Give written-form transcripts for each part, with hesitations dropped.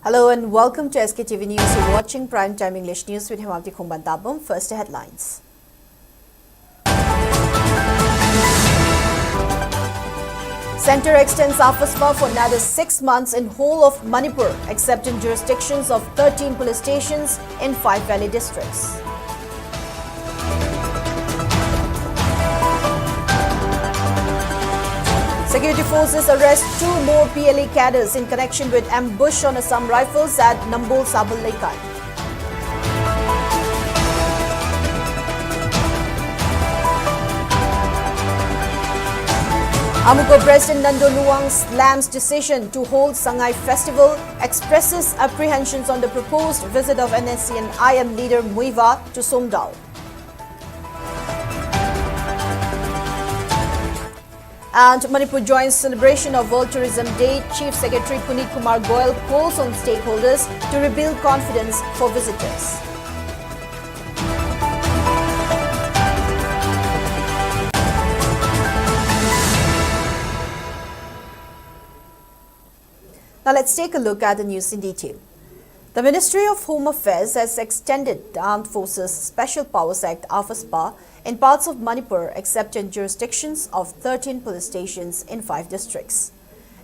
Hello and welcome to SKTV News. You're watching Primetime English News with HEMABATI. First, the headlines. Centre extends AFASPA for another 6 months in whole of Manipur, except in jurisdictions of 13 police stations in 5 valley districts. Security forces arrest 2 more PLA cadres in connection with ambush on Assam rifles at Nambol Sabal Laikai. Amuko President Nando Luang slams decision to hold Sangai Festival, expresses apprehensions on the proposed visit of NSC and IM leader Muiva to Somdao. And Manipur joins celebration of World Tourism Day. Chief Secretary Puneet Kumar Goyal calls on stakeholders to rebuild confidence for visitors. Now let's take a look at the news in detail. The Ministry of Home Affairs has extended the Armed Forces Special Powers Act AFASPA in parts of Manipur except in jurisdictions of 13 police stations in 5 districts.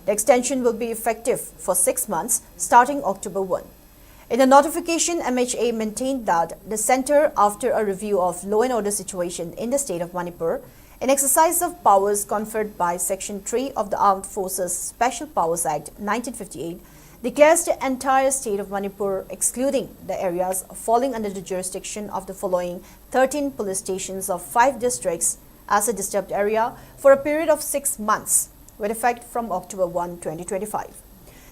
The extension will be effective for 6 months starting October 1. In a notification, MHA maintained that the centre, after a review of law and order situation in the state of Manipur, in exercise of powers conferred by Section 3 of the Armed Forces Special Powers Act 1958, declares the entire state of Manipur, excluding the areas falling under the jurisdiction of the following 13 police stations of 5 districts, as a disturbed area for a period of 6 months, with effect from October 1, 2025.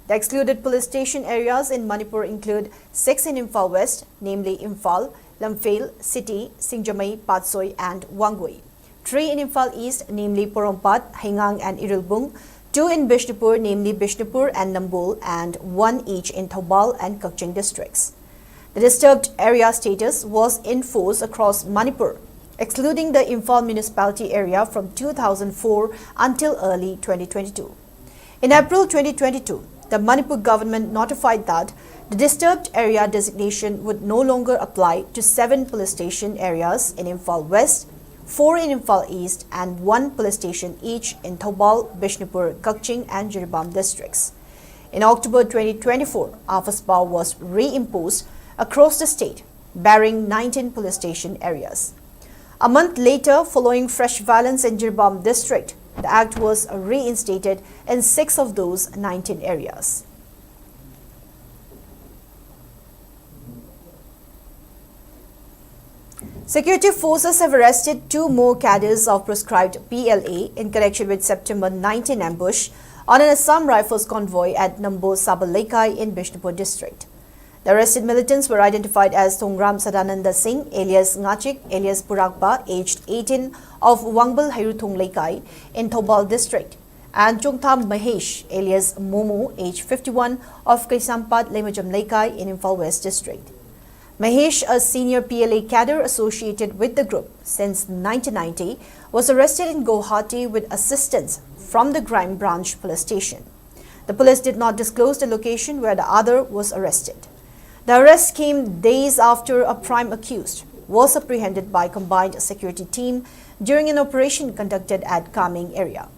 The excluded police station areas in Manipur include 6 in Imphal West, namely Imphal, Lamphel, City, Singjamai, Patsoi and Wangui; 3 in Imphal East, namely Porompat, Haingang and Irilbung; 2 in Bishnupur, namely Bishnupur and Nambol, and 1 each in Thobal and Kakching districts. The disturbed area status was in force across Manipur, excluding the Imphal municipality area from 2004 until early 2022. In April 2022, the Manipur government notified that the disturbed area designation would no longer apply to 7 police station areas in Imphal West, 4 in Imphal East and 1 police station each in Thobal, Bishnupur, Kakching and Jiribam districts. In October 2024, AFASPA was reimposed across the state, barring 19 police station areas. A month later, following fresh violence in Jiribam district, the act was reinstated in 6 of those 19 areas. Security forces have arrested 2 more cadres of proscribed PLA in connection with September 19 ambush on an Assam Rifles convoy at Nambol Sabal Laikai in Bishnupur district. The arrested militants were identified as Thongram Sadananda Singh, alias Ngachik, alias Purakba, aged 18, of Wangbal Hairuthong Laikai in Thobal district, and Chungtham Mahesh, alias Momo, aged 51, of Kaisampat Lemajam Laikai in Imphal West district. Mahesh, a senior PLA cadre associated with the group since 1990, was arrested in Guwahati with assistance from the Crime Branch police station. The police did not disclose the location where the other was arrested. The arrest came days after a prime accused was apprehended by combined security team during an operation conducted at Kaming area.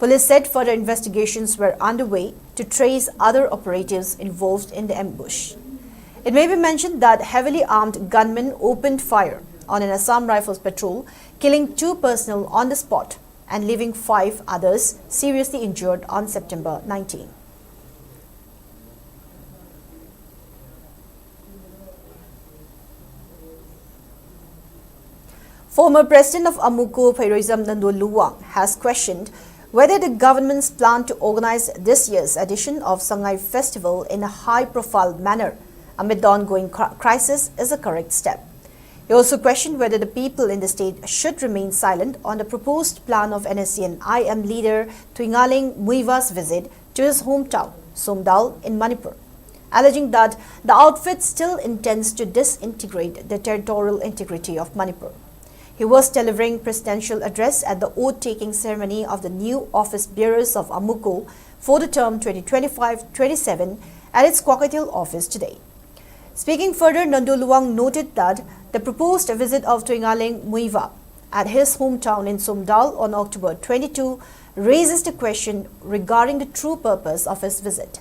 Police said further investigations were underway to trace other operatives involved in the ambush. It may be mentioned that heavily armed gunmen opened fire on an Assam Rifles patrol, killing 2 personnel on the spot and leaving 5 others seriously injured on September 19. Former President of Amuko, President Nando Luang, has questioned whether the government's plan to organize this year's edition of Sangai Festival in a high-profile manner amid the ongoing crisis is a correct step. He also questioned whether the people in the state should remain silent on the proposed plan of NSC and IM leader Twingaling Muiva's visit to his hometown, Somdao in Manipur, alleging that the outfit still intends to disintegrate the territorial integrity of Manipur. He was delivering presidential address at the oath-taking ceremony of the new office bearers of Amuko for the term 2025-27 at its Kwakatil office today. Speaking further, Nandu Luang noted that the proposed visit of Tuingaleng Muiva at his hometown in Sumdal on October 22 raises the question regarding the true purpose of his visit.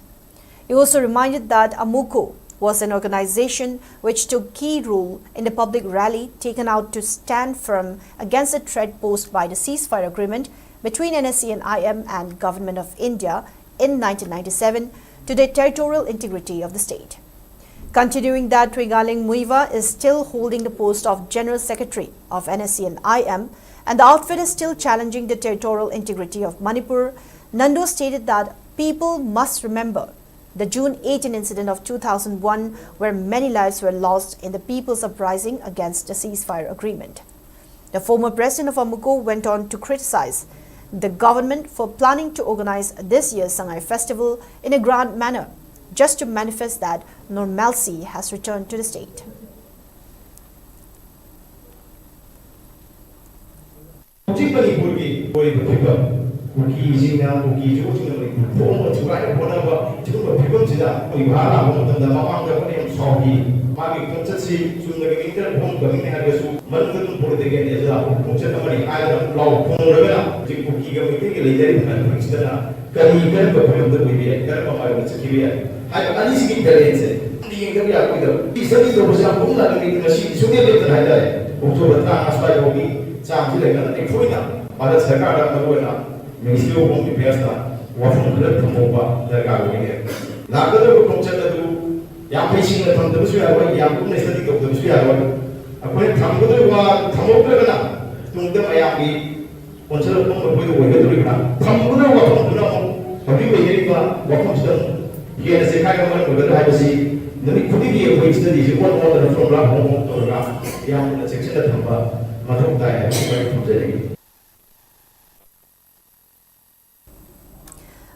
He also reminded that AMUCO was an organization which took key role in the public rally taken out to stand firm against the threat posed by the ceasefire agreement between NSC and IM and Government of India in 1997 to the territorial integrity of the state. Continuing that, Tuingaleng Muiva is still holding the post of General Secretary of NSC and IM, and the outfit is still challenging the territorial integrity of Manipur. Nandu stated that people must remember the June 18 incident of 2001, where many lives were lost in the people's uprising against the ceasefire agreement. The former president of AMUCO went on to criticize the government for planning to organize this year's Sangai festival in a grand manner, just to manifest that normalcy has returned to the state.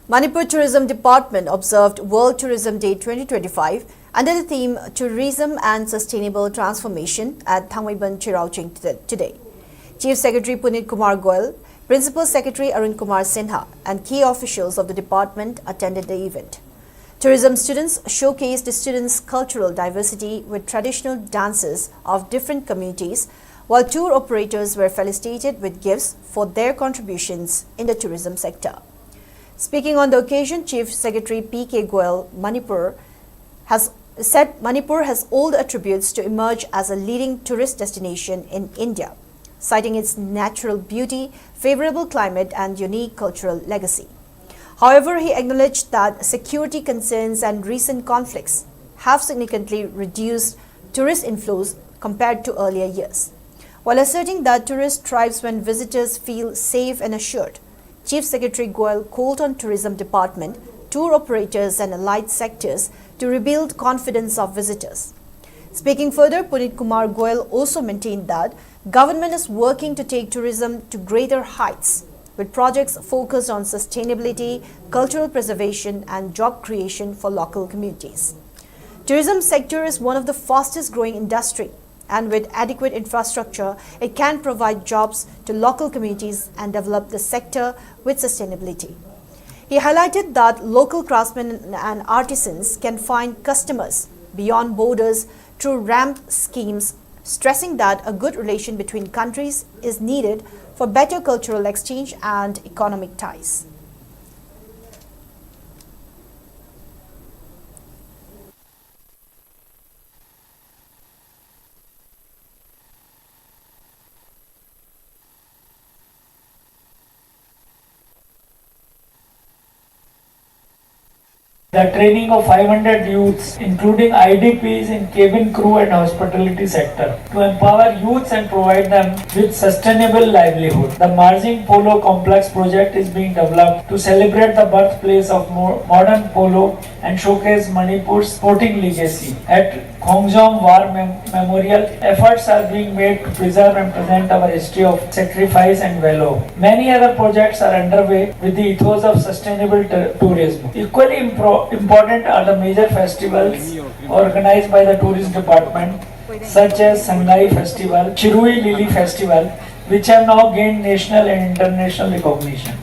Manipur Tourism Department observed World Tourism Day 2025 under the theme Tourism and Sustainable Transformation at Thangmaiban Chirauching today. Chief Secretary Punit Kumar Goyal, Principal Secretary Arun Kumar Sinha and key officials of the department attended the event. Tourism students showcased the students' cultural diversity with traditional dances of different communities, while tour operators were felicitated with gifts for their contributions in the tourism sector. Speaking on the occasion, Chief Secretary P.K. Goyal, Manipur has said Manipur has all the attributes to emerge as a leading tourist destination in India, citing its natural beauty, favorable climate and unique cultural legacy. However, he acknowledged that security concerns and recent conflicts have significantly reduced tourist inflows compared to earlier years. While asserting that tourists thrive when visitors feel safe and assured, Chief Secretary Goyal called on Tourism Department, tour operators and allied sectors to rebuild confidence of visitors. Speaking further, Punit Kumar Goyal also maintained that government is working to take tourism to greater heights with projects focused on sustainability, cultural preservation and job creation for local communities. Tourism sector is one of the fastest growing industry, and with adequate infrastructure, it can provide jobs to local communities and develop the sector with sustainability. He highlighted that local craftsmen and artisans can find customers beyond borders through ramp schemes, stressing that a good relation between countries is needed for better cultural exchange and economic ties. The training of 500 youths, including IDPs in cabin crew and hospitality sector, to empower youths and provide them with sustainable livelihood. The Marjing Polo Complex project is being developed to celebrate the birthplace of modern polo and showcase Manipur's sporting legacy. At Khongjom War Memorial, efforts are being made to preserve and present our history of sacrifice and valor. Many other projects are underway with the ethos of sustainable tourism. Equally important are the major festivals organized by the Tourism Department, such as Sangai Festival, Chirui Lily Festival, which have now gained national and international recognition.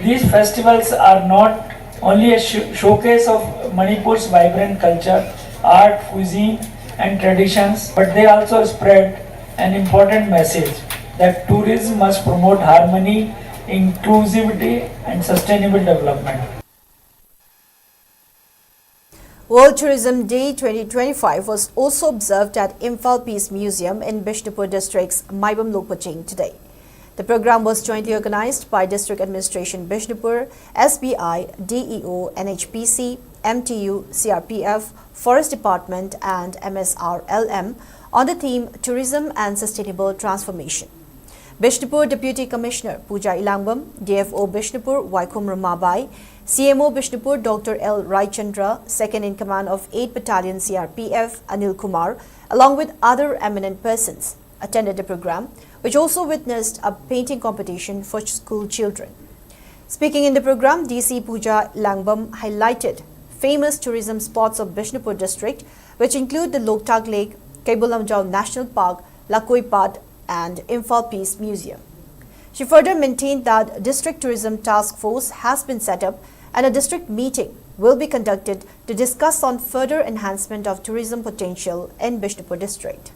These festivals are not only a showcase of Manipur's vibrant culture, art, cuisine, and traditions, but they also spread an important message that tourism must promote harmony, inclusivity, and sustainable development. World Tourism Day 2025 was also observed at Imphal Peace Museum in Bishnupur district's Maibam Lokpaching today. The program was jointly organized by District Administration Bishnupur, SBI, DEO, NHPC, MTU, CRPF, Forest Department and MSRLM on the theme Tourism and Sustainable Transformation. Bishnupur Deputy Commissioner Pooja Ilambam, DFO Bishnupur Vaikom Ramabai, CMO Bishnupur Dr. L. Raichandra, Second in Command of 8 Battalion CRPF Anil Kumar, along with other eminent persons, attended the program, which also witnessed a painting competition for school children. Speaking in the program, DC Pooja Ilambam highlighted famous tourism spots of Bishnupur district, which include the Loktag Lake, Kaibulamjau National Park, Lakoipat, and Imphal Peace Museum. She further maintained that District Tourism Task Force has been set up and a district meeting will be conducted to discuss on further enhancement of tourism potential in Bishnupur district.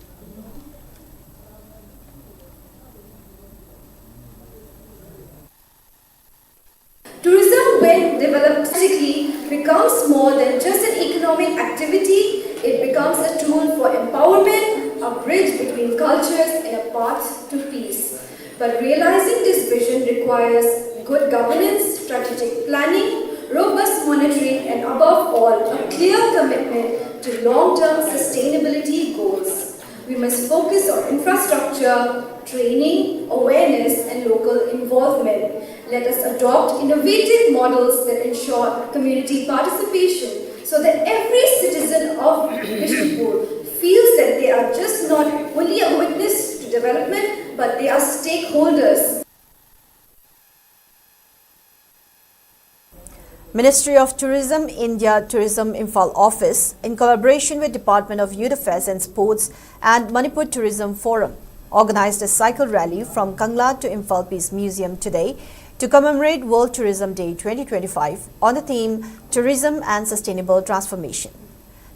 Tourism, when developed strategically, becomes more than just an economic activity. It becomes a tool for empowerment, a bridge between cultures, and a path to peace. But realizing this vision requires good governance, strategic planning, robust monitoring, and above all, a clear commitment to long-term sustainability goals. We must focus on infrastructure, training, awareness, and local involvement. Let us adopt innovative models that ensure community participation so that every citizen of Bishnupur feels that they are just not only a witness to development, but they are stakeholders. Ministry of Tourism, India Tourism Imphal Office, in collaboration with Department of Youth Affairs and Sports and Manipur Tourism Forum, organized a cycle rally from Kangla to Imphal Peace Museum today to commemorate World Tourism Day 2025 on the theme Tourism and Sustainable Transformation.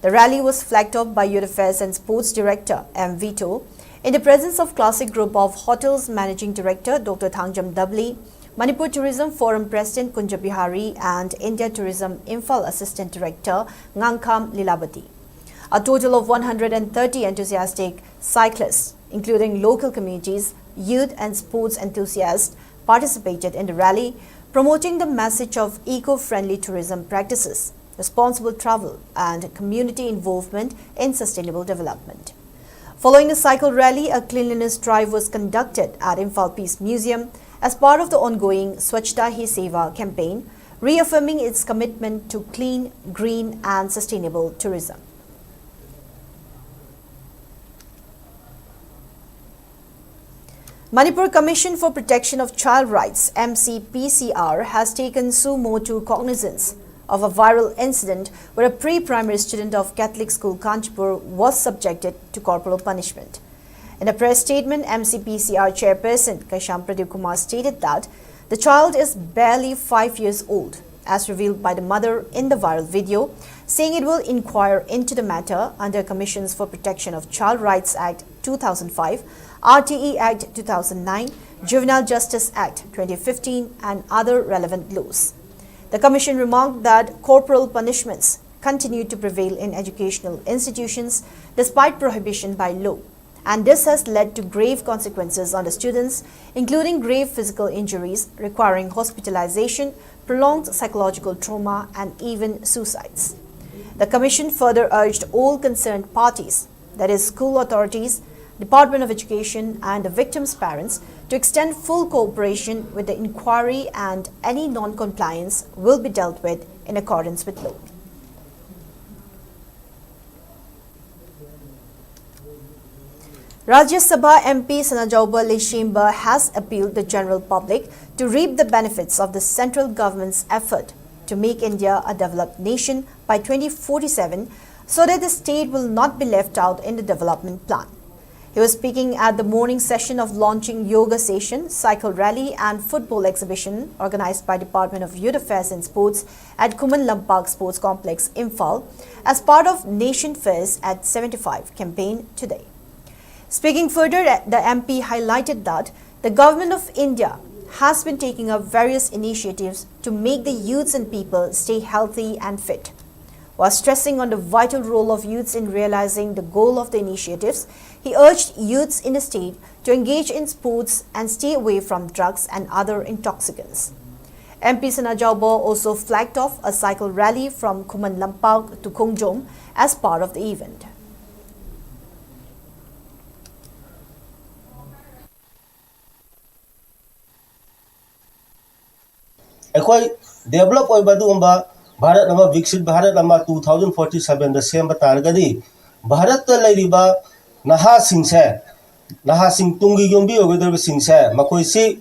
The rally was flagged off by Youth Affairs and Sports Director M. Vito in the presence of Classic Group of Hotels Managing Director Dr. Thangjam Dabli, Manipur Tourism Forum President Kunja Bihari and India Tourism Imphal Assistant Director Ngangkham Lilabati. A total of 130 enthusiastic cyclists, including local communities, youth and sports enthusiasts, participated in the rally, promoting the message of eco-friendly tourism practices, responsible travel and community involvement in sustainable development. Following the cycle rally, a cleanliness drive was conducted at Imphal Peace Museum as part of the ongoing Swachhta Hi Seva campaign, reaffirming its commitment to clean, green and sustainable tourism. Manipur Commission for Protection of Child Rights MCPCR has taken sumo to cognizance of a viral incident where a pre-primary student of Catholic School Kanchipur was subjected to corporal punishment. In a press statement, MCPCR chairperson Kaisham Pradeep Kumar stated that the child is barely 5 years old, as revealed by the mother in the viral video, saying it will inquire into the matter under Commissions for Protection of Child Rights Act 2005, RTE Act 2009, Juvenile Justice Act 2015 and other relevant laws. The Commission remarked that corporal punishments continue to prevail in educational institutions despite prohibition by law, and this has led to grave consequences on the students, including grave physical injuries requiring hospitalization, prolonged psychological trauma, and even suicides. The Commission further urged all concerned parties, that is, school authorities, Department of Education, and the victims' parents, to extend full cooperation with the inquiry, and any non-compliance will be dealt with in accordance with law. Rajya Sabha MP Sanajauba Leshimba has appealed the general public to reap the benefits of the central government's effort to make India a developed nation by 2047 so that the state will not be left out in the development plan. He was speaking at the morning session of launching yoga session, cycle rally and football exhibition organized by Department of Youth Affairs and Sports at Kuman Lampak Sports Complex, Imphal, as part of Nation Fairs at 75 campaign today. Speaking further, the MP highlighted that the Government of India has been taking up various initiatives to make the youths and people stay healthy and fit. While stressing on the vital role of youths in realizing the goal of the initiatives, he urged youths in the state to engage in sports and stay away from drugs and other intoxicants. MP Sanajaubo also flagged off a cycle rally from Kuman Lampak to Kongjom as part of the event. Develop Bharat nama Viksit Bharat nama 2047 the same targadi Bharat Ladiba Naha Sing Tungi Yumbi over Sing Sa Makoisi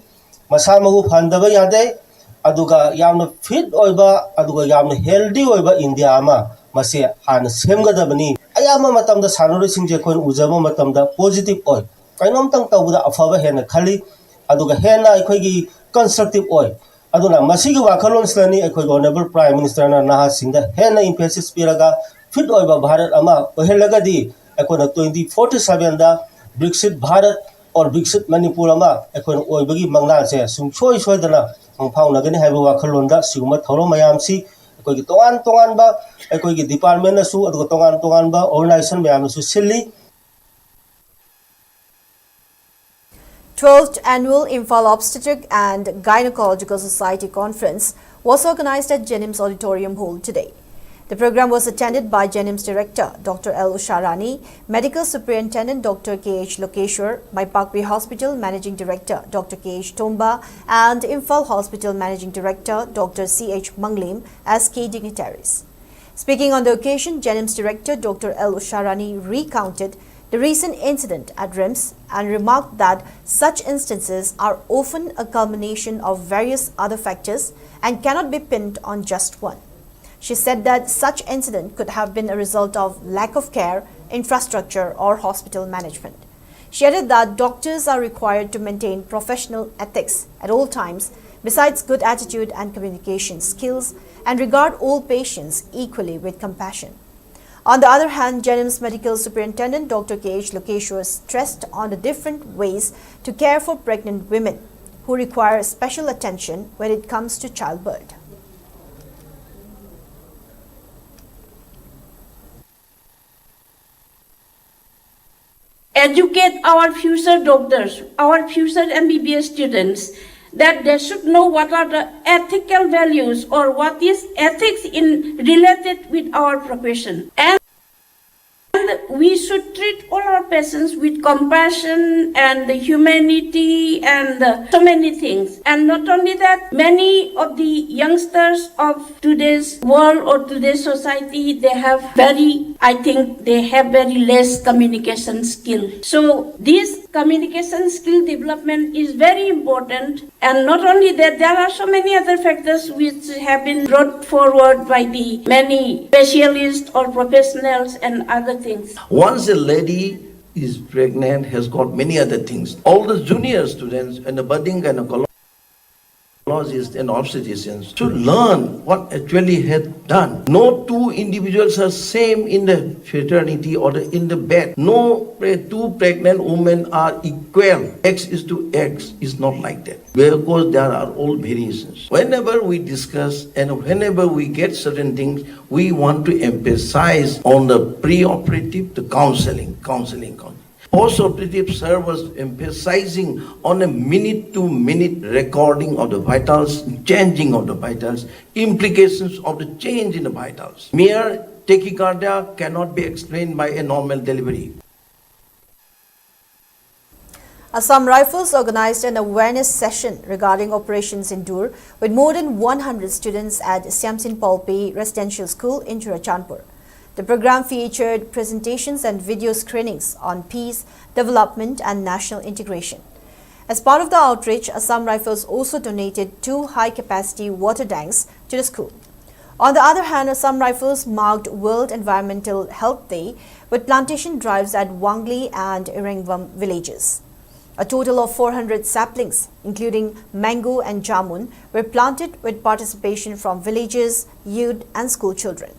Masamahu Pandava Yade Aduga Yam fit oiba Aduga Yam healthy oiba India ama Masi Han Semgadabani Ayama Matam the Sanuri Sing Jakon Uzama Matam the positive oil Kainom Tang Tabuda Afava Hena Kali Aduga Hena Equigi constructive oil Aduna masigi wakalon slani ekoi honorable prime minister na naha singda hena emphasis piraga fit oiba Bharat ama ohelagadi ekona 2047 da Viksit Bharat or Viksit Manipur ama ekona oibagi mangna se sum choi dana angphau nagani haiba wakalon da siguma thoro mayam si ekoi gi tongan ba ekoi gi department na su aduga tongan ba organization mayam su silli 12th Annual Imphal Obstetric and Gynecological Society Conference was organized at Jennings Auditorium Hall today. The program was attended by Jennings Director Dr. L. Usharani, Medical Superintendent Dr. K.H. Lokeshwar, Maipakpi Hospital Managing Director Dr. K.H. Tomba and Imphal Hospital Managing Director Dr. C.H. Manglim as key dignitaries. Speaking on the occasion, Jennings Director Dr. L. Usharani recounted the recent incident at RIMS and remarked that such instances are often a culmination of various other factors and cannot be pinned on just one. She said that such incident could have been a result of lack of care, infrastructure or hospital management. She added that doctors are required to maintain professional ethics at all times besides good attitude and communication skills and regard all patients equally with compassion. On the other hand, Jennings Medical Superintendent Dr. K.H. Lokeshwar stressed on the different ways to care for pregnant women who require special attention when it comes to childbirth. Educate our future doctors, our future MBBS students, that they should know what are the ethical values or what is ethics in related with our profession. And we should treat all our patients with compassion and humanity and so many things. And not only that, many of the youngsters of today's world or today's society, they have very less communication skill. So this communication skill development is very important. And not only that, there are so many other factors which have been brought forward by the many specialists or professionals and other things. Once a lady is pregnant, has got many other things. All the junior students and the budding gynecologists and obstetricians to learn what actually had done. No two individuals are same in the fraternity or in the bed. No two pregnant women are equal. X is to X is not like that. Because there are all variations. Whenever we discuss and whenever we get certain things, we want to emphasize on the pre-operative, the counseling. Post-operative service emphasizing on a minute-to-minute recording of the vitals, changing of the vitals, implications of the change in the vitals. Mere tachycardia cannot be explained by a normal delivery. Assam Rifles organized an awareness session regarding Operation Sindoor with more than 100 students at Siamsin Palpi Residential School in Churachandpur. The program featured presentations and video screenings on peace, development and national integration. As part of the outreach, Assam Rifles also donated 2 high-capacity water tanks to the school. On the other hand, Assam Rifles marked World Environmental Health Day with plantation drives at Wangli and Irengvam villages. A total of 400 saplings, including mango and jamun, were planted with participation from villages, youth and school children.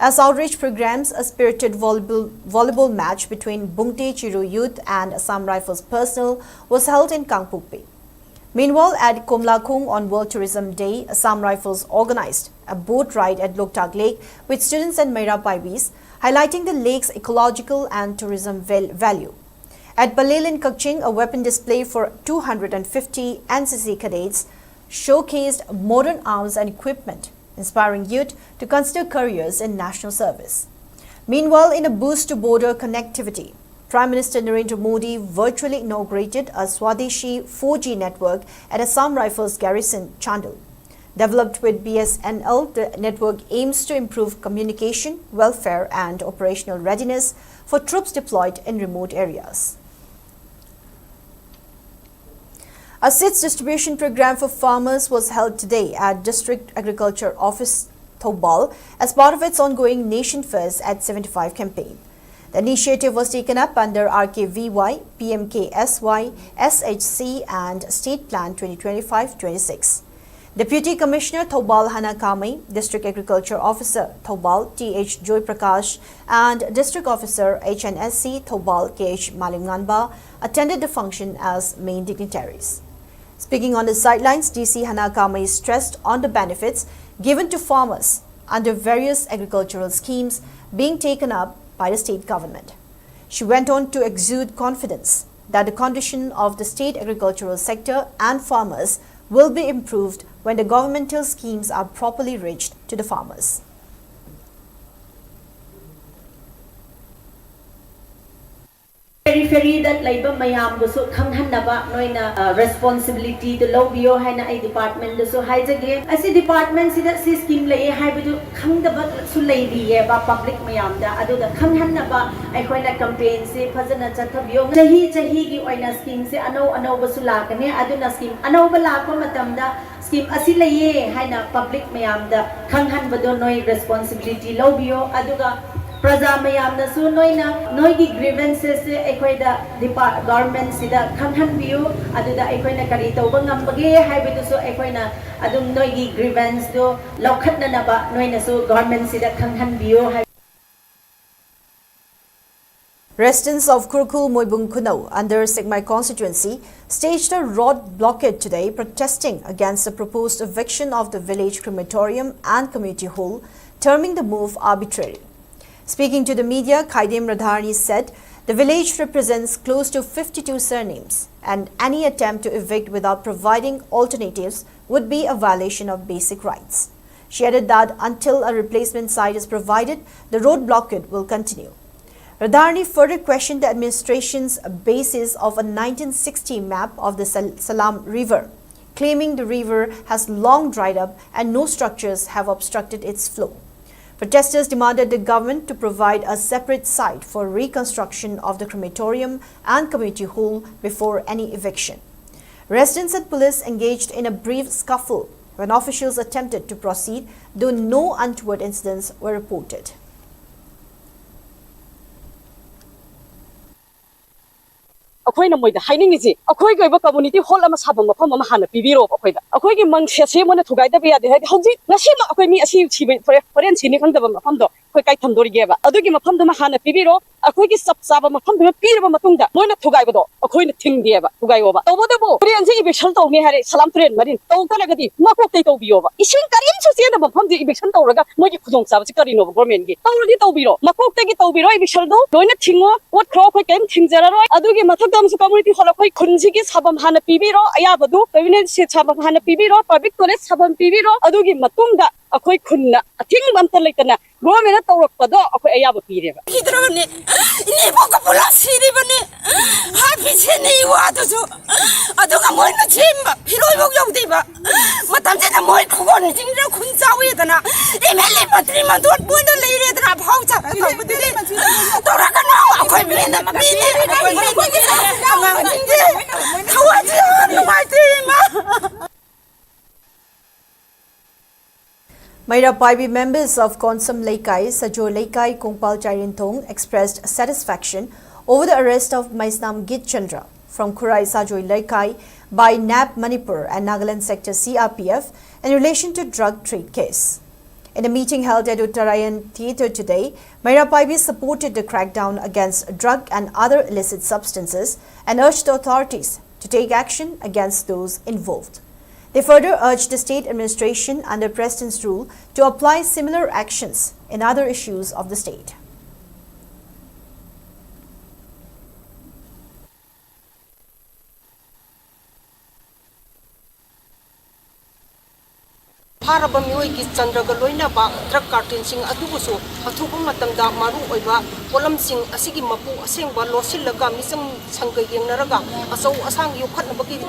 As outreach programs, a spirited volleyball match between Bungte Chiru Youth and Assam Rifles personnel was held in Kangpukpi. Meanwhile, at Komlakung on World Tourism Day, Assam Rifles organized a boat ride at Loktak Lake with students and Meira Baibis, highlighting the lake's ecological and tourism value. At Balel in Kakching, a weapon display for 250 NCC cadets showcased modern arms and equipment, inspiring youth to consider careers in national service. Meanwhile, in a boost to border connectivity, Prime Minister Narendra Modi virtually inaugurated a Swadeshi 4G network at Assam Rifles Garrison, Chandul. Developed with BSNL, the network aims to improve communication, welfare and operational readiness for troops deployed in remote areas. A seeds distribution program for farmers was held today at District Agriculture Office, Thoubal, as part of its ongoing Nation First at 75 campaign. The initiative was taken up under RKVY, PMKSY, SHC and State Plan 2025-26. Deputy Commissioner Thoubal Hana Kamai, District Agriculture Officer Thoubal TH Joy Prakash and District Officer HNSC Thoubal KH Malimnganba attended the function as main dignitaries. Speaking on the sidelines, DC Hana Kamai stressed on the benefits given to farmers under various agricultural schemes being taken up by the state government. She went on to exude confidence that the condition of the state agricultural sector and farmers will be improved when the governmental schemes are properly reached to the farmers. Periphery that labor mayam so khanghanaba noina responsibility to low bio haina a department so haijage as a department sida si scheme lay haibu khangdaba su lay ba public mayam da adu da khanghanaba ai khoina campaign se phajana chathabio chahi gi oina scheme se ano basu lakane aduna scheme ano ba lakpa matamda scheme asi lay haina public mayam da khanghanbado noi responsibility low bio aduga Praja mayam na su noigi grievances se ekoida government sida khanghan biu aduda ekoina kari tauba ngambage haibidu so ekoina adum noigi grievance do lokhatna na ba noina su government sida khanghan biu. Residents of Kurkul Moibung Kunau under Sigmai constituency staged a road blockade today protesting against the proposed eviction of the village crematorium and community hall, terming the move arbitrary. Speaking to the media, Khaidem Radharani said the village represents close to 52 surnames and any attempt to evict without providing alternatives would be a violation of basic rights. She added that until a replacement site is provided, the road blockade will continue. Radharani further questioned the administration's basis of a 1960 map of the Salam River, claiming the river has long dried up and no structures have obstructed its flow. Protesters demanded the government to provide a separate site for reconstruction of the crematorium and community hall before any eviction. Residents and police engaged in a brief scuffle when officials attempted to proceed, though no untoward incidents were reported. अखोइना मोइदा हाइनिंगिसि अखोइ गइबा community hall अमा साबम मफम अमा हाना पिबिरो अखोइदा अखोइगी मंगसे से मोने थुगाइदा बेयादे हाइदि हौजि नसिमा अखोइ मी असि छिबे फरेन सिनि खंगदबा मफमदो अखोइ काइ थमदोरिगेबा अदुगी मफमदमा हाना पिबिरो अखोइगी सबसाबा मफमदमा पिरबा मतुंगदा मोइना थुगाइबदो अखोइना थिंगदिएबा थुगाइओबा तौबदबो प्रेनसे इबेक्शन तौने हारे सलाम प्रेन मरिन तौतलगदि मकोक्तै तौबियोबा इसिं करिम सुसेना मफमदि इबेक्शन तौरगा मोइगी खुदोंग साबसि करिनोबा गवर्नमेंटगी तौरदि तौबिरो मकोक्तैगी तौबिरो इबेक्शनदो लोइना थिंगो वोट ख्रो अखोइ केम थिंगजरारोय अदुगी मथकदमसु कम्युनिटी हॉल अखोइ खुनसिगी साबम हाना पिबिरो अयाबदु पेविनेट से साबम हाना पिबिरो पब्लिक टॉयलेट साबम पिबिरो अदुगी मतुंगदा अखोइ खुनना अथिंग बमत लेतना गवर्नमेंट तौरकपदो अखोइ अयाब पिरेबा किद्रोने इने बोका पुला सिरिबने हाफि सेने वादसु अदुगा मोइना छिमबा फिरोइ बोक यौदेबा मतमसेना मोइ खुगोन जिंग्रा खुन चावेदना एमएलए मंत्री मंदोट बोइना लेरेदना भाउचा तौबदि तौरकना अखोइ बिना मबिने अमा जिंगे खवाजि नुमाइतेमा. Mairapaibi members of Konsam Laikai, Sajor Laikai, Kongpal Chairintong expressed satisfaction over the arrest of Maisnam Git Chandra from Kurai Sajoi Laikai by NAP Manipur and Nagaland Sector CRPF in relation to drug trade case. In a meeting held at Uttarayan Theatre today, Mairapaibi supported the crackdown against drug and other illicit substances and urged the authorities to take action against those involved. They further urged the state administration under President's rule to apply similar actions in other issues of the state. Haraba mioi ki Chandra Galoina ba drug cartel sing adubusu athuba matamda maru oiba kolam sing asigi mapu asengba losillaga misam sangga yengnaraga asau asang yokhatnabagi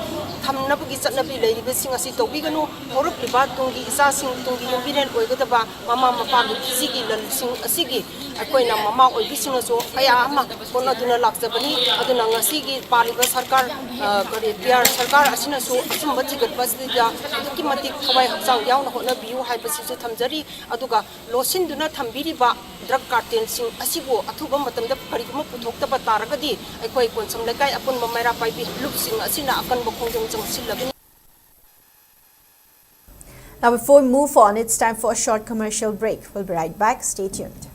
thamnabagi chatnabi leiribe sing asi tobiganu horuk liba tungi isa sing tungi yumbiren oigadaba mama mapa sigi lal sing asigi akoina mama oibising so aya ama kona duna lakjabani aduna ngasigi paliba sarkar kari biar sarkar asina so asumba jigat basida kimatik thawai haksang yaw hona biu hai basisu thamjari aduga losinduna thambiriba drug cartel sing asibo athuba matamda kariguma puthokta taragadi aikoi konsam lekai apun Mairapaibi lup sing asina akan bokhongjong jangsilagani. Now before we move on, it's time for a short commercial break. We'll be right back. Stay tuned.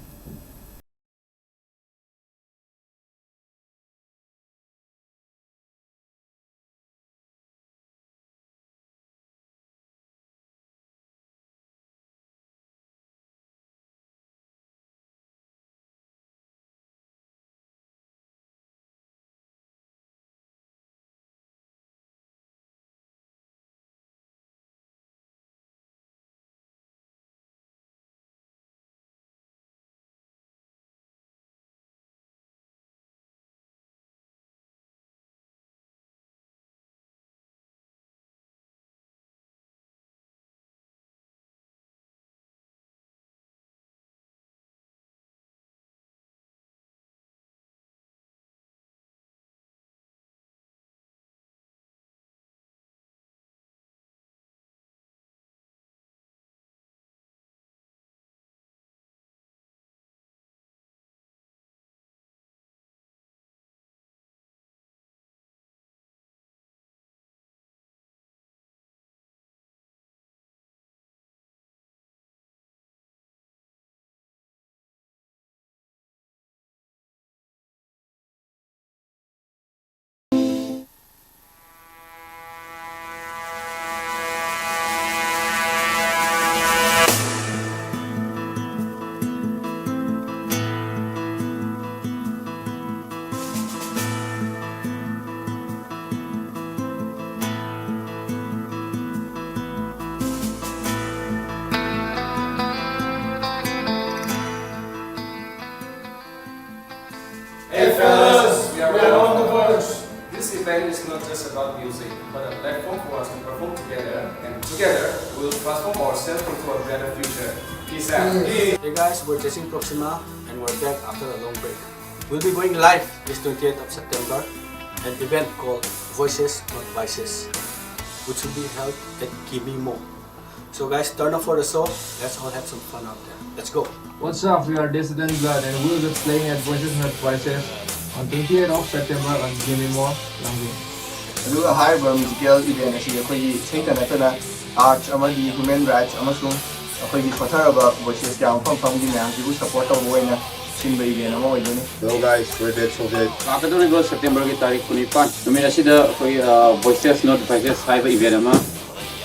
Hey fellas, we are on the verge. This event is not just about music, but a platform for us to perform together, and together we will transform ourselves into a better future. Peace out. Hey guys, we're chasing Proxima and we're back after a long break. We'll be going live this 28th of September, an event called Voices Not Vices, which will be held at Kimimo. So guys, turn up for the show. Let's all have some fun out there. Let's go. What's up? We are Dissident Blood and we'll be playing at Voices Not Vices on 28th of September on Kimimo, Langvin. ꯑꯗꯨꯒ ꯍꯥꯏꯔꯤꯕ musical ꯏꯚꯦꯟ ꯑꯁꯤ ꯑꯩꯈꯣꯏꯒꯤ ꯏꯁꯩꯇ ꯅꯠꯇꯅ arts ꯑꯃꯗꯤ human rights ꯑꯃꯁꯨꯡ ꯑꯩꯈꯣꯏꯒꯤ ꯁꯣꯊꯔꯕ ꯚꯣꯏꯁꯦꯁ ꯀꯌꯥ ꯃꯐꯝ ꯃꯐꯝꯒꯤ ꯃꯌꯥꯝꯁꯤꯕꯨ ꯁꯄꯣꯔꯠ ꯇꯧꯕ ꯑꯣꯏꯅ ꯁꯤꯟꯕ ꯏꯚꯦꯟ ꯑꯃ ꯑꯣꯏꯗꯣꯏꯅꯤ. Hello guys, we're Dead Soldier. ꯂꯥꯛꯀꯗꯧꯔꯤꯕ ꯁꯦꯞꯇꯦꯝꯕꯔꯒꯤ ꯇꯥꯔꯤꯛ 19 ꯅꯨꯃꯤꯠ ꯑꯁꯤꯗ ꯑꯩꯈꯣꯏ Voices Not Vices ꯍꯥꯏꯕ ꯏꯚꯦꯟ ꯑꯃ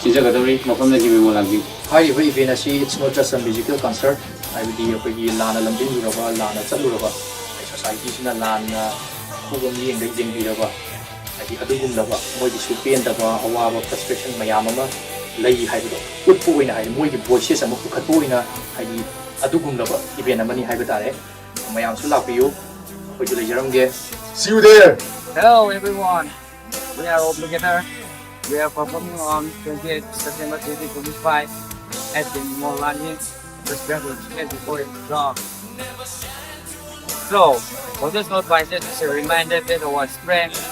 ꯁꯤꯟꯖꯒꯗꯧꯔꯤ ꯃꯐꯝꯗꯒꯤ ꯃꯦꯃꯣ ꯂꯥꯡꯕꯤ. ꯍꯥꯏꯔꯤꯕ ꯏꯚꯦꯟ ꯑꯁꯤ it's not just a musical concert. ꯍꯥꯏꯕꯗꯤ ꯑꯩꯈꯣꯏꯒꯤ ꯂꯥꯟꯅ ꯂꯝꯖꯤꯡꯂꯨꯔꯕ ꯂꯥꯟꯅ ꯆꯠꯂꯨꯔꯕ ꯁꯣꯁꯥꯏꯇꯤꯁꯤꯅ ꯂꯥꯟꯅ ꯈꯨꯕꯝ ꯌꯦꯡꯗ ꯌꯦꯡꯕꯤꯔꯕ ꯍꯥꯏꯗꯤ ꯑꯗꯨꯒꯨꯝꯂꯕ ꯃꯣꯏꯒꯤꯁꯨ ꯄꯦꯟꯗꯕ ꯑꯋꯥꯕ ꯐ꯭ꯔꯁꯇ꯭ꯔꯦꯁꯟ ꯃꯌꯥꯝ ꯑꯃ ꯂꯩ ꯍꯥꯏꯕꯗꯣ ꯎꯠꯄ ꯑꯣꯏꯅ ꯍꯥꯏꯗꯤ ꯃꯣꯏꯒꯤ ꯚꯣꯏꯁꯦꯁ ꯑꯃ ꯄꯨꯈꯠꯄ ꯑꯣꯏꯅ ꯍꯥꯏꯗꯤ ꯑꯗꯨꯒꯨꯝꯂꯕ ꯏꯚꯦꯟ ꯑꯃꯅꯤ ꯍꯥꯏꯕ ꯇꯥꯔꯦ. ꯃꯌꯥꯝꯁꯨ ꯂꯥꯛꯄꯤꯌꯨ ꯑꯩꯈꯣꯏꯁꯨ ꯂꯩꯖꯔꯝꯒꯦ. See you there. Hello everyone. We are all together. We are performing on 28th September 2025 at the Molanyin. Before it's wrong. So, Voices Not Vices is a reminder that our strength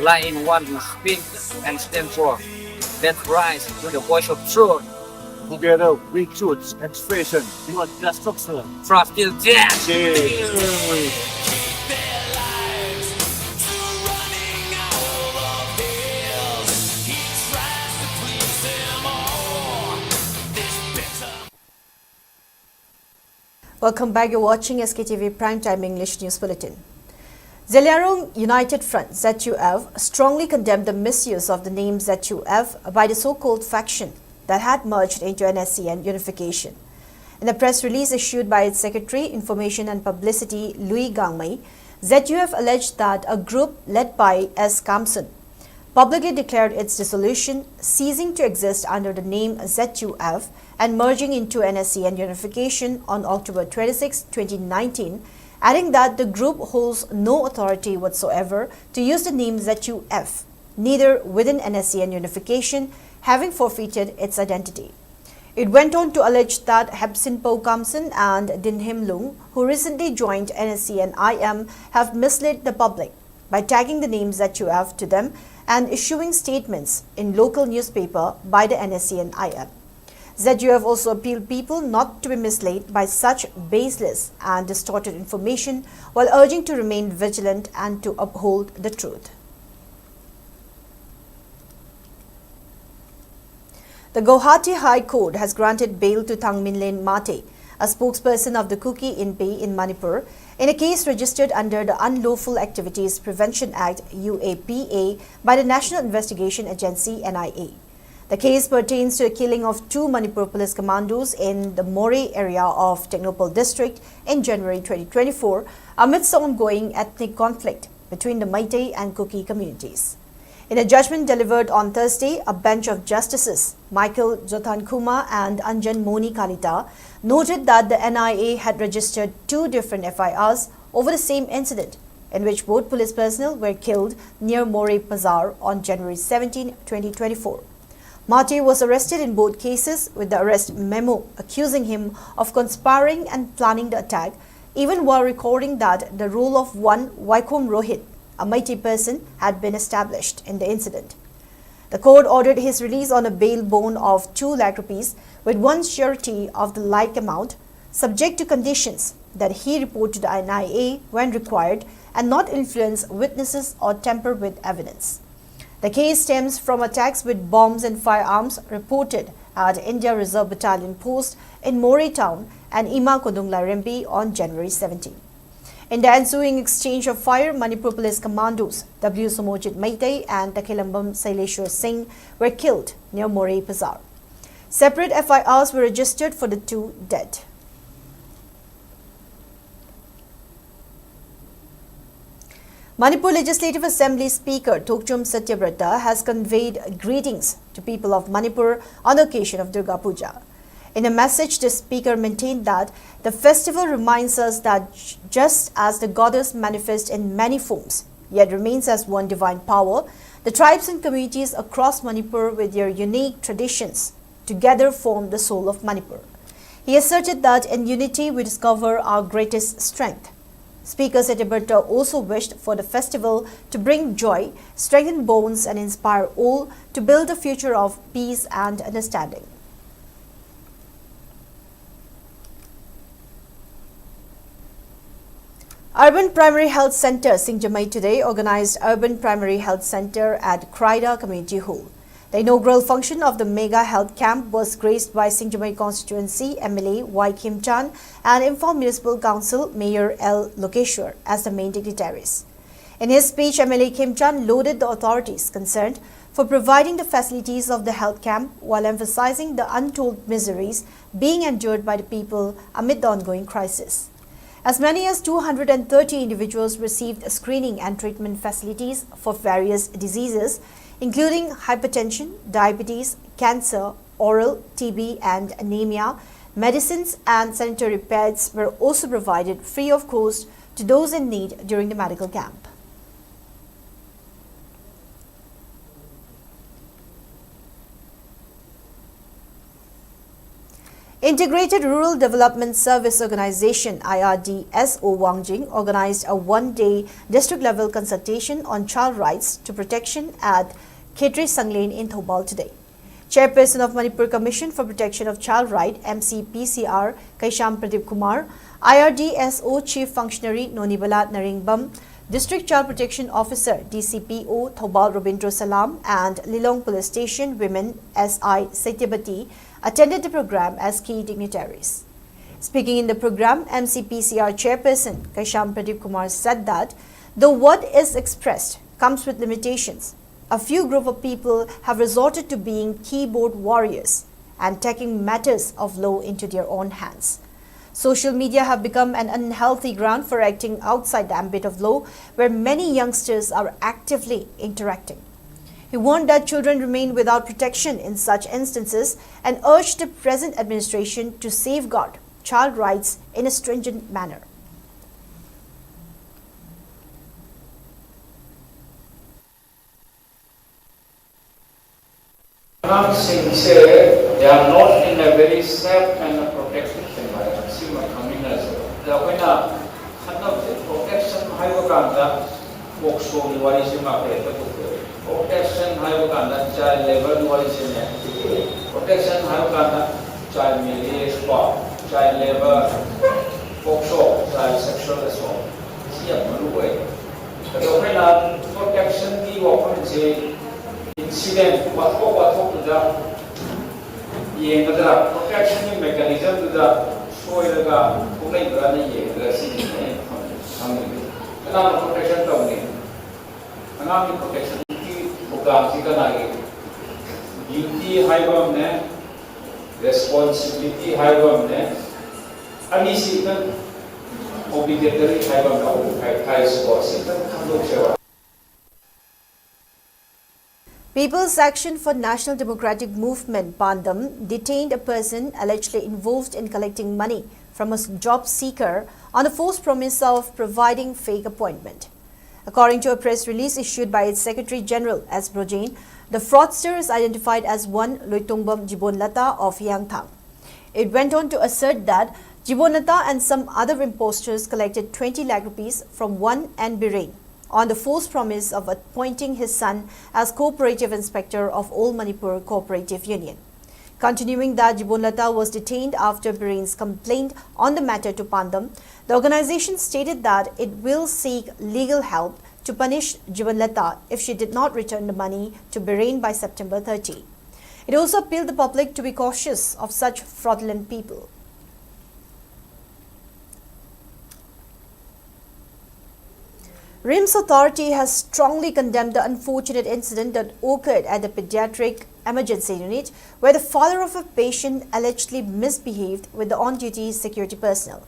lie in what we speak and stand for. That rise to the voice of truth Together we choose expression, not just structure. Trust is jazz. Welcome back. You're watching SKTV Primetime English News Bulletin. Zeliarong United Front (ZUF) strongly condemned the misuse of the name ZUF by the so-called faction that had merged into NSCN unification. In a press release issued by its Secretary, Information and Publicity, Louis Gangmei, ZUF alleged that a group led by S. Kamsun publicly declared its dissolution, ceasing to exist under the name ZUF and merging into NSCN unification on October 26, 2019, adding that the group holds no authority whatsoever to use the name ZUF, neither within NSCN unification, having forfeited its identity. It went on to allege that Hepsinpo Kamsun and Din Him Lung, who recently joined NSCN-IM, have misled the public by tagging the name ZUF to them and issuing statements in local newspaper by the NSCN-IM. ZUF also appealed people not to be misled by such baseless and distorted information while urging to remain vigilant and to uphold the truth. The Guwahati High Court has granted bail to Thangminlein Mate, a spokesperson of the Kuki Inpi in Manipur, in a case registered under the Unlawful Activities Prevention Act UAPA by the National Investigation Agency NIA. The case pertains to the killing of 2 Manipur police commandos in the More area of Technopole district in January 2024 amidst the ongoing ethnic conflict between the Meitei and Kuki communities. In a judgment delivered on Thursday, a bench of justices, Michael Jothankuma and Anjan Moni Kalita, noted that the NIA had registered 2 different FIRs over the same incident, in which both police personnel were killed near More Bazaar on January 17, 2024. Mate was arrested in both cases, with the arrest memo accusing him of conspiring and planning the attack, even while recording that the role of one Vaikom Rohit, a Meitei person, had been established in the incident. The court ordered his release on a bail bond of 2 lakh rupees with one surety of the like amount, subject to conditions that he report to the NIA when required and not influence witnesses or tamper with evidence. The case stems from attacks with bombs and firearms reported at India Reserve Battalion post in More town and Ima Kodungla Rembi on January 17. In the ensuing exchange of fire, Manipur police commandos W. Somojit Meitei and Takilambam Saileshwar Singh were killed near More Bazaar. Separate FIRs were registered for the 2 dead. Manipur Legislative Assembly Speaker Thokchum Satyabrata has conveyed greetings to people of Manipur on the occasion of Durga Puja. In a message, the speaker maintained that the festival reminds us that just as the goddess manifests in many forms, yet remains as one divine power, the tribes and communities across Manipur with their unique traditions together form the soul of Manipur. He asserted that in unity we discover our greatest strength. Speaker Satyabrata also wished for the festival to bring joy, strengthen bonds and inspire all to build a future of peace and understanding. Urban Primary Health Center Singjamai today organized Urban Primary Health Center at Kraida Community Hall. The inaugural function of the Mega Health Camp was graced by Singjamai Constituency MLA Y. Kim Chan and Imphal Municipal Council Mayor L. Lokeshwar as the main dignitaries. In his speech, MLA Kim Chan lauded the authorities concerned for providing the facilities of the health camp while emphasizing the untold miseries being endured by the people amid the ongoing crisis. As many as 230 individuals received screening and treatment facilities for various diseases, including hypertension, diabetes, cancer, oral, TB and anemia. Medicines and sanitary pads were also provided free of cost to those in need during the medical camp. Integrated Rural Development Service Organization IRDSO Wangjing organized a one-day district-level consultation on child rights to protection at Khetri Sanglane in Thobal today. Chairperson of Manipur Commission for Protection of Child Right MCPCR Kaisham Pradeep Kumar, IRDSO Chief Functionary Nonibala Naringbam, District Child Protection Officer DCPO Thobal Robindro Salam and Lilong Police Station Women SI Sktv'S attended the program as key dignitaries. Speaking in the program, MCPCR Chairperson Kaisham Pradeep Kumar said that though what is expressed comes with limitations, a few group of people have resorted to being keyboard warriors and taking matters of law into their own hands. Social media have become an unhealthy ground for acting outside the ambit of law, where many youngsters are actively interacting. He warned that children remain without protection in such instances and urged the present administration to safeguard child rights in a stringent manner. They are not in a very safe and protected environment. Protection protection child labor protection child marriage, child labor, child sexual assault. Protection incident protection mechanism to the soil protection duty responsibility obligatory People's Action for National Democratic Movement Pandam detained a person allegedly involved in collecting money from a job seeker on the false promise of providing fake appointment. According to a press release issued by its Secretary General S. Brojain, the fraudster is identified as one Loitongbam Jibonlata of Yangthang. It went on to assert that Jibonlata and some other impostors collected 20 lakh rupees from one N. Birain on the false promise of appointing his son as Cooperative Inspector of All Manipur Cooperative Union. Continuing that Jibonlata was detained after Birain's complaint on the matter to Pandam, the organization stated that it will seek legal help to punish Jibonlata if she did not return the money to Birain by September 30. It also appealed the public to be cautious of such fraudulent people. RIMS Authority has strongly condemned the unfortunate incident that occurred at the pediatric emergency unit where the father of a patient allegedly misbehaved with the on-duty security personnel.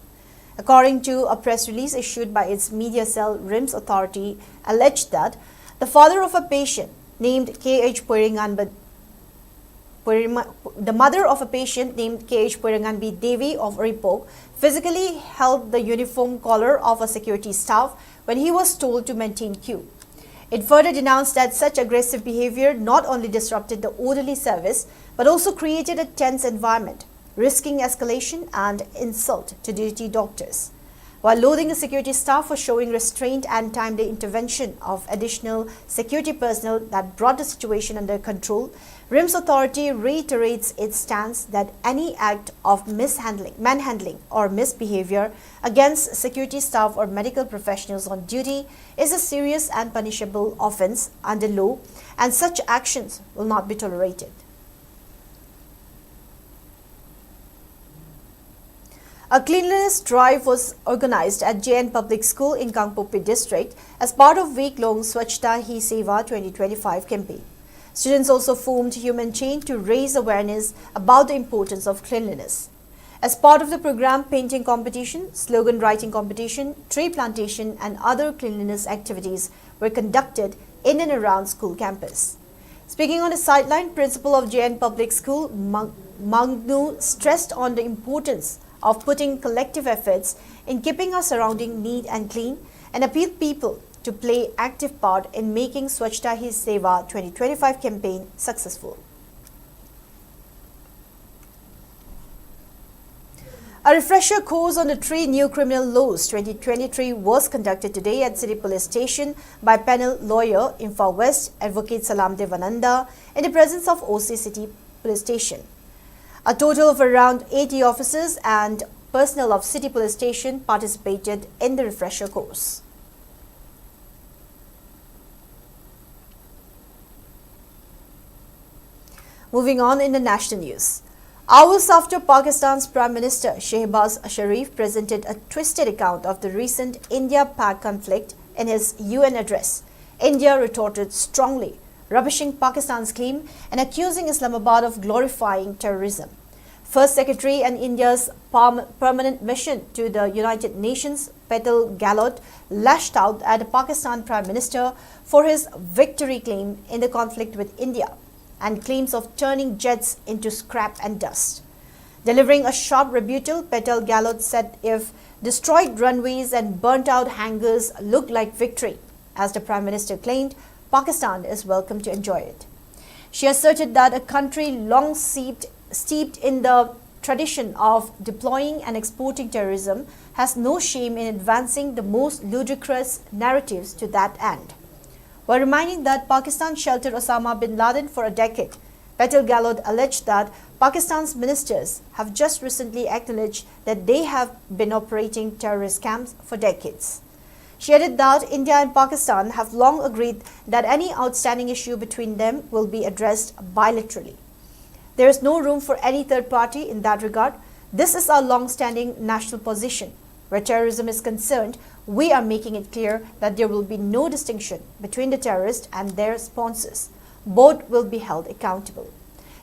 According to a press release issued by its media cell, RIMS Authority alleged that the father of a patient named K.H. The mother of a patient named K.H. Puiranganbi Devi of Ripok physically held the uniform collar of a security staff when he was told to maintain queue. It further denounced that such aggressive behavior not only disrupted the orderly service but also created a tense environment, risking escalation and insult to duty doctors. While loathing the security staff for showing restraint and timely intervention of additional security personnel that brought the situation under control, RIMS Authority reiterates its stance that any act of manhandling or misbehavior against security staff or medical professionals on duty is a serious and punishable offence under law, and such actions will not be tolerated. A cleanliness drive was organized at JN Public School in Kangpokpi district as part of week-long Swachhta Hi Seva 2025 campaign. Students also formed human chain to raise awareness about the importance of cleanliness. As part of the program, painting competition, slogan writing competition, tree plantation and other cleanliness activities were conducted in and around school campus. Speaking on the sideline, principal of JN Public School, Magnu, stressed on the importance of putting collective efforts in keeping our surrounding neat and clean and appealed people to play active part in making Swachhta Hi Seva 2025 campaign successful. A refresher course on the 3 new criminal laws 2023 was conducted today at City Police Station by panel lawyer Imphal West Advocate Salam Devananda in the presence of OC City Police Station. A total of around 80 officers and personnel of City Police Station participated in the refresher course. Moving on in the national news. Hours after Pakistan's Prime Minister Shehbaz Sharif presented a twisted account of the recent India-Pak conflict in his UN address, India retorted strongly, rubbishing Pakistan's claim and accusing Islamabad of glorifying terrorism. First Secretary and India's permanent mission to the United Nations, Petal Galot, lashed out at the Pakistan Prime Minister for his victory claim in the conflict with India and claims of turning jets into scrap and dust. Delivering a sharp rebuttal, Petal Galot said if destroyed runways and burnt-out hangars look like victory, as the Prime Minister claimed, Pakistan is welcome to enjoy it. She asserted that a country long steeped in the tradition of deploying and exporting terrorism has no shame in advancing the most ludicrous narratives to that end. While reminding that Pakistan sheltered Osama bin Laden for a decade, Petal Galot alleged that Pakistan's ministers have just recently acknowledged that they have been operating terrorist camps for decades. She added that India and Pakistan have long agreed that any outstanding issue between them will be addressed bilaterally. There is no room for any third party in that regard. This is our long-standing national position. Where terrorism is concerned, we are making it clear that there will be no distinction between the terrorists and their sponsors. Both will be held accountable.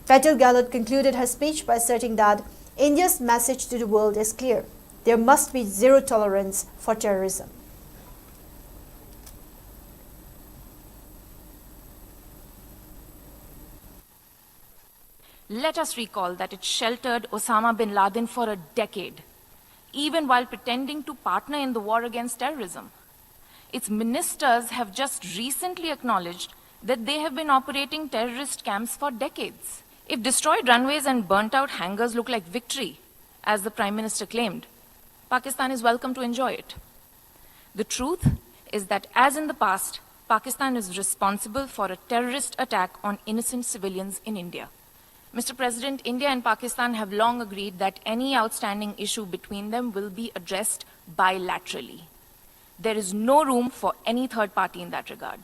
Petal Galot concluded her speech by asserting that India's message to the world is clear. There must be zero tolerance for terrorism. Let us recall that it sheltered Osama bin Laden for a decade, even while pretending to partner in the war against terrorism. Its ministers have just recently acknowledged that they have been operating terrorist camps for decades. If destroyed runways and burnt-out hangars look like victory, as the Prime Minister claimed, Pakistan is welcome to enjoy it. The truth is that, as in the past, Pakistan is responsible for a terrorist attack on innocent civilians in India. Mr. President, India and Pakistan have long agreed that any outstanding issue between them will be addressed bilaterally. There is no room for any third party in that regard.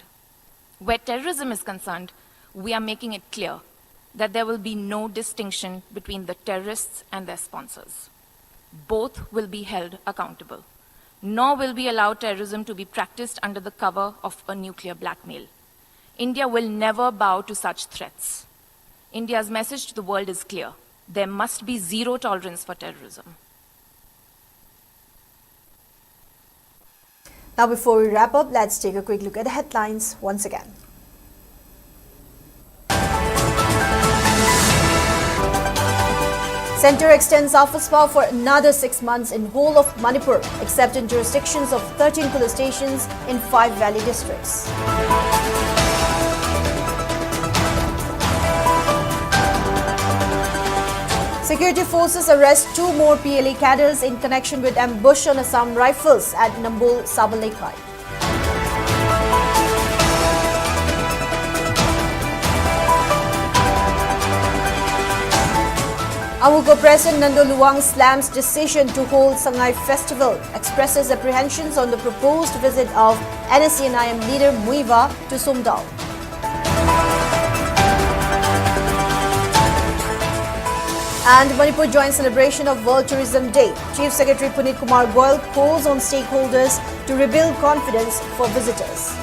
Where terrorism is concerned, we are making it clear that there will be no distinction between the terrorists and their sponsors. Both will be held accountable. Nor will we allow terrorism to be practiced under the cover of a nuclear blackmail. India will never bow to such threats. India's message to the world is clear. There must be zero tolerance for terrorism. Now, before we wrap up, let's take a quick look at the headlines once again. Centre extends office power for another 6 months in whole of Manipur, except in jurisdictions of 13 police stations in 5 valley districts. Security forces arrest 2 more PLA cadres in connection with ambush on Assam Rifles at Nambol Sabalekai. Amuko President Nando Luang slams decision to hold Sangai Festival, expresses apprehensions on the proposed visit of NSCNIM leader Muiva to Sumdao. And Manipur joins celebration of World Tourism Day. Chief Secretary Puneet Kumar Goyal calls on stakeholders to rebuild confidence for visitors.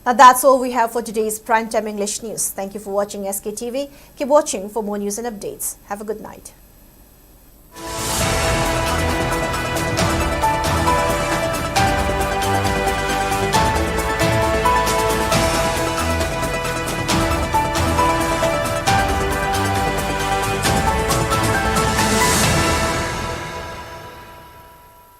Now that's all we have for today's Primetime English News. Thank you for watching SKTV. Keep watching for more news and updates. Have a good night.